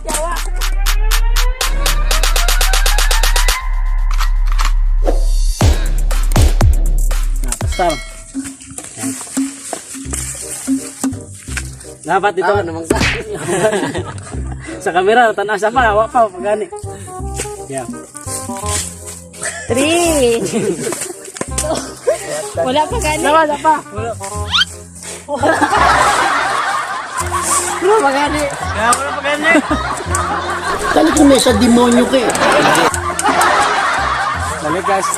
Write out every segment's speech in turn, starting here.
Yawa. Pastor. Dapat dito naman sa kamera tanas apa awak pa pagani. Ya. 3. Wala pa gani. Wala pa. Wala pa gani. Wala pa gani. Kali ko may sa demonyo ka eh. Balik guys.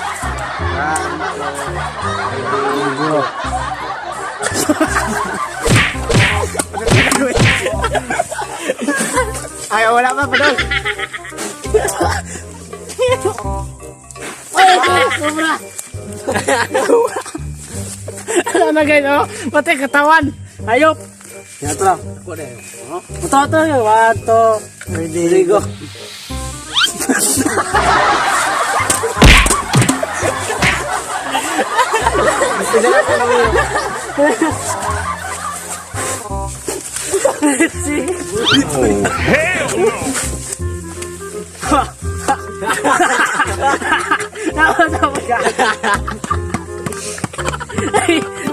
Ay, wala pa padol. Ay, sobra. Ano na guys, oh? Pati katawan. Ayop. Yan ito lang. Ako na yun. Ito yun. 1, 2, 3, go.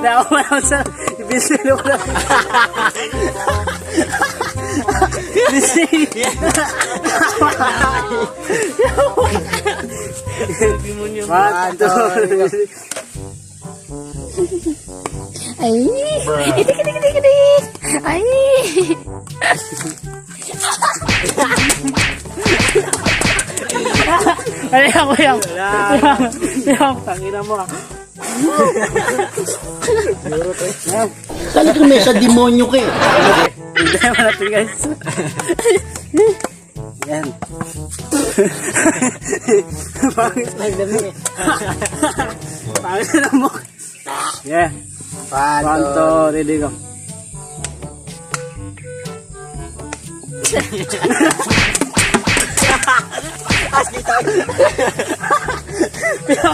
Nawa sa ibisilo ko lang. Ay. Itik. Ay. Ay, ako yan. Tangina mo. Kali ko may sa demonyo ka eh. Hindi naman natin guys. Yan. Pangit lang dami eh. Pangit na mo. Yeah. 1, 2, ready go. Asli tayo. Piyaw.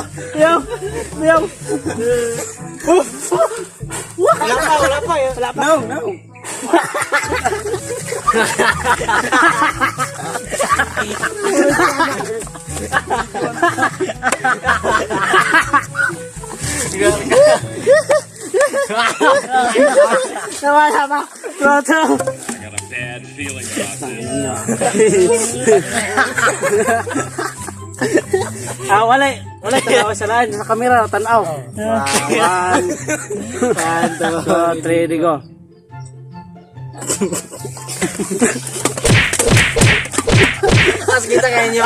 Wala pa. No. Sama. Tuh. Got a bad feeling about this. Wala tanaw sa lain sa kamera tanaw. 1, 2, 3, go. As kita kayaknya.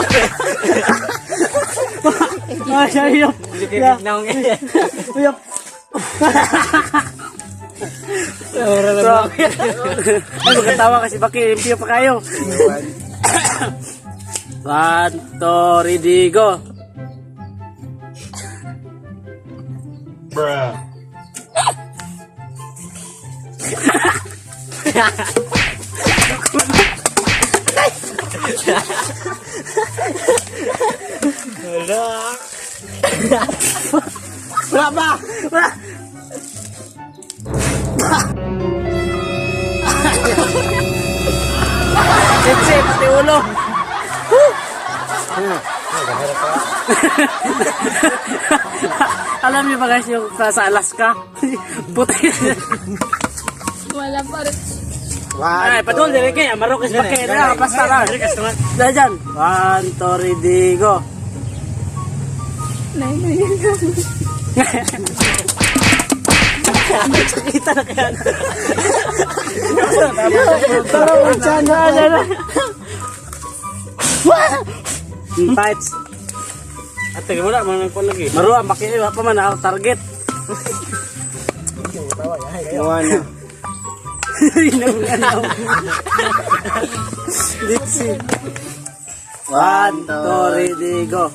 Ayop. Ayop. Ay, magkatawa kasi baki limpyo pa kayo. 1, 2, ready, go. Bruh. Wala ba? Wala. Sip, pati ulo. Alam niyo ba guys yung sa Alaska? Puti. Wala pa rin. Ay, padul, dire kaya marukis pa kaya na basta lang. Dajan. 1, 2, ready, go. Kita na kaya. Tara, chana. Bites. Ate, wala man ko lagi. Maruan baki pa man ang target. Yawa na. Dixi. 1, 2, ready, go.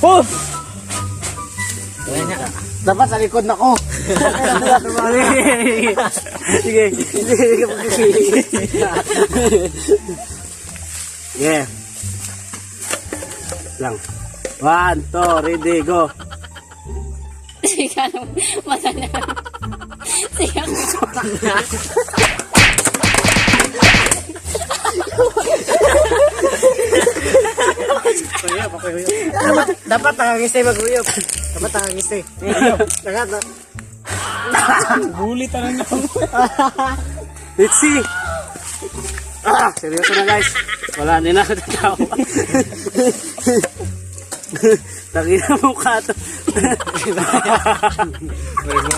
Oh! Dapat sa likod na ko. Sige. Yeah. Lang. 1, 2, ready, go. Sige, mata na. Sige. Dapat nakangisi mag-uyog. Dapat nakangisi. Dapat. Bulit na lang. Let's see. Seryoso na guys. Wala din na tao. Tangina mo ka to.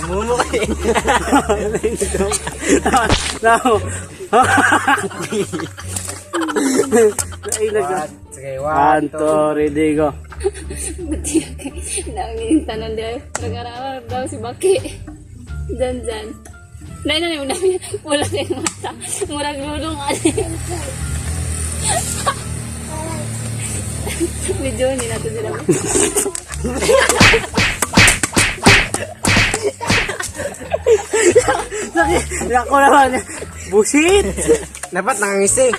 Mumukha eh. No. Sige, 1, 2, ready, go. Nangin tanan dia. Gara-gara daw si Baki. Dan. Nay yung dami. Wala kayong mata. Murag lulong ali. Medyo hindi natin sila. Ako naman. Busit. Dapat nangangisi.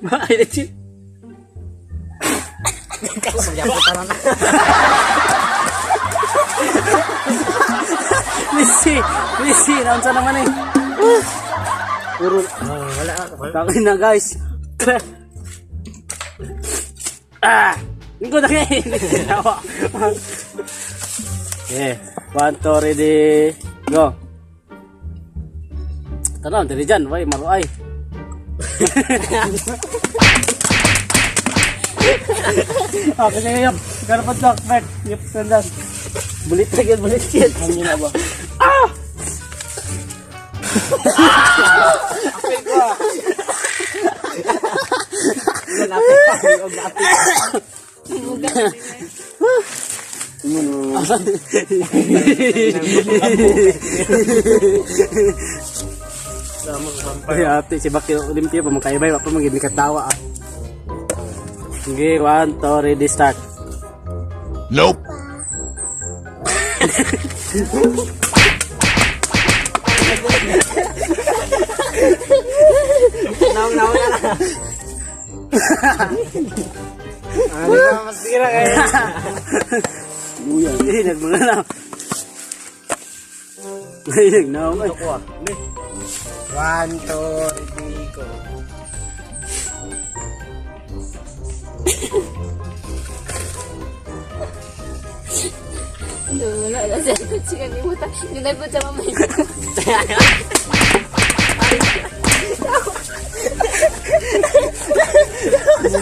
Bakit na siya? Missy, naunsa naman eh. Puro, Wala ka. takin na guys. Hindi ko na kayo. Okay, 1, 2, ready, go. Tanong, dali dyan, way, maruay. Okay, sige, yap. Garapat lang, Bert. Yap, sandan. Bulit yan. Ano yun na ba? Apil ko. Ay, ate, si Bakyo, limpyo pa, magkaibay, pa magiging katawa. Sige, 1, 2, ready, start. Nope. Naong na. Ano ba mas tira kayo? Uyan. Nagmanga na. Ngayon, naong ay. 1, 2, ready, go. Wala na siya. Sige, ni mo ta. Ninagod sa mamay.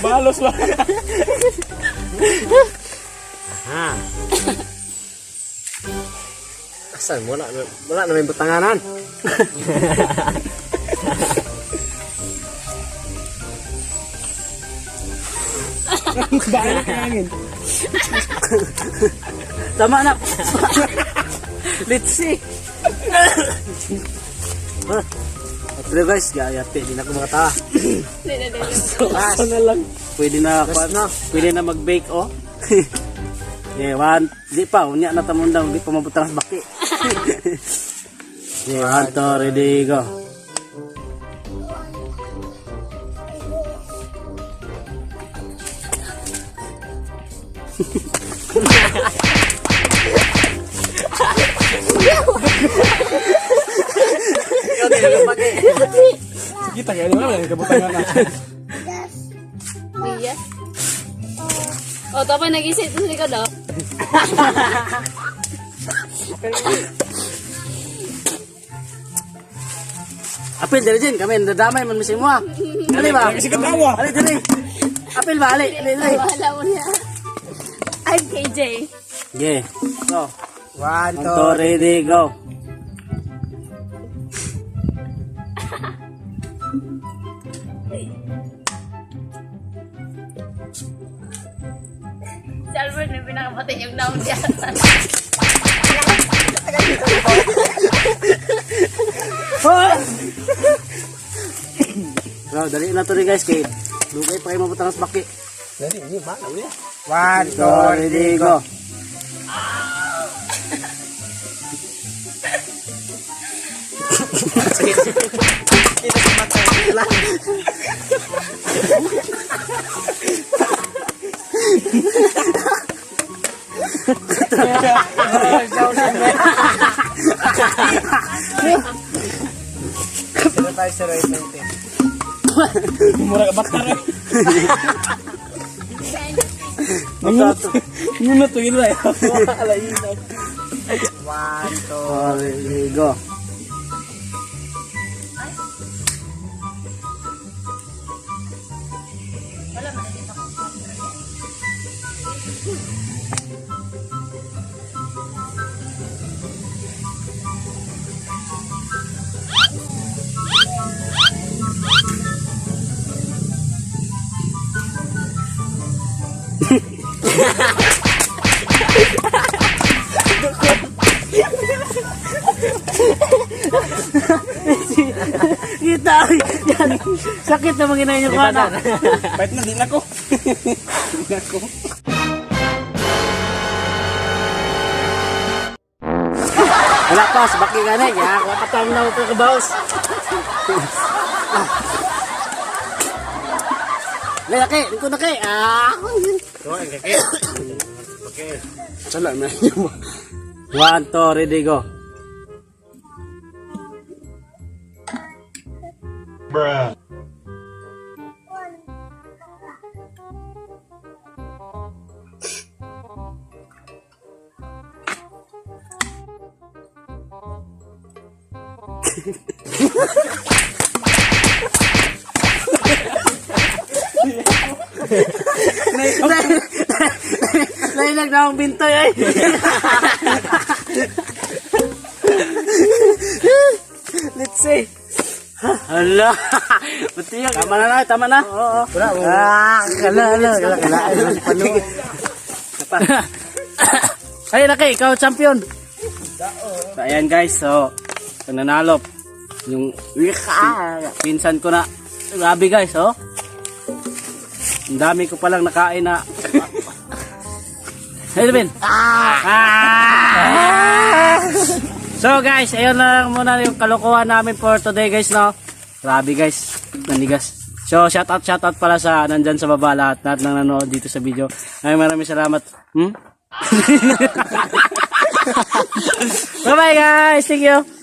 Balos ba? Asan? Wala na may butanganan. Tama na. Let's see. Pero guys, gayate, di na ako makatawa. Dali. Na lang. Pwede na mag-bake, oh. Yeah, 1, di pa, unya na tamundang, di pa mabutang sa baki. Yeah, 1, 2, ready, go. Kita ya, di mana kebutangan natin. Iya. Oh, tapos nag-isip sa likod daw. Apil dari Jin, kami nadamay man misi mo. Ali ba? Ali dali. Apil ba? Ali. Wala mo niya. I'm KJ. Yeah. Go. 1, 1, 2, ready, go. Si Albert na pinakapatay yung naon niya. Bro, dali na to rin guys kay dugay pa kayo mabutang sa baki. Dali, ini mana ulit? 1, 2, ready, go. 050819. Mura ka bakar eh. Minut to yun eh. Alainaw. 1, 2, Oh, Rigo. Kita yan. Sakit na mga inay niyo ko na. Bait na din ako. Wala pa, sabaki ka na. Ya, kapatang na ako kabaos. Laki, lingko na kay. Okay. Sala na yun. 1, 2, ready, go. Bruh. Nailag na akong bintoy ay. Let's see. Hala. Pati yan. Tama na na, tama na. Oo. Kala. Ay, Laki, ikaw champion. So, ayan guys, so nanalo yung pinsan ko na. Grabe guys, oh. Ang dami ko palang nakain na. Hey, Levin. So guys, ayun lang muna yung kalokohan namin for today guys, no. Grabe guys, nanigas. So shout out pala sa nandyan sa baba lahat nang nanonood dito sa video. Ay maraming salamat. Bye bye guys, thank you.